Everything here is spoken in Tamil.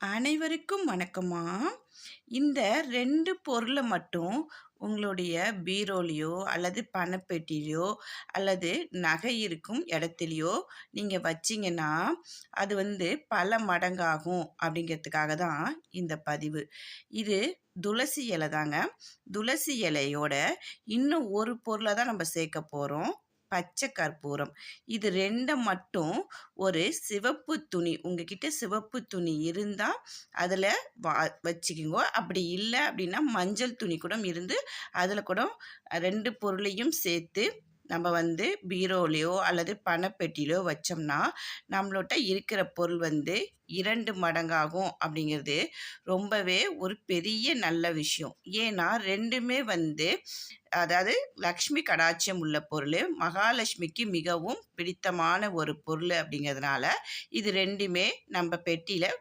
அனைவருக்கும் வணக்கம்மா. இந்த 2 பொருள மட்டும் உங்களுடைய பீரோலயோ, அல்லது பணப்பெட்டியிலயோ, அல்லது நகை இருக்கும் இடத்துலயோ நீங்க வச்சீங்கன்னா, அது பல மடங்காகும் அப்படிங்கிறதுக்காக தான் இந்த பதிவு. இது துளசி இலை தாங்க. துளசி இலையோட இன்னும் ஒரு பொருள தான் நம்ம சேர்க்க போறோம். பச்சை கற்பூரம். இது 2 மட்டும் ஒரு சிவப்பு துணி உங்ககிட்ட சிவப்பு துணி இருந்தா அதில் வச்சுக்கிங்கோ. அப்படி இல்லை அப்படின்னா மஞ்சள் துணி கூட இருந்து அதில் கூட 2 பொருளையும் சேர்த்து நம்ம பீரோலையோ அல்லது பணப்பெட்டியிலோ வச்சோம்னா நம்மளோட இருக்கிற பொருள் 2 மடங்காகும் அப்படிங்கிறது ரொம்பவே ஒரு பெரிய நல்ல விஷயம். ஏன்னா 2மே அதாவது லக்ஷ்மி கடாட்சியம் உள்ள பொருள், மகாலட்சுமிக்கு மிகவும் பிடித்தமான ஒரு பொருள் அப்படிங்கிறதுனால இது 2மே நம்ம பெட்டியில்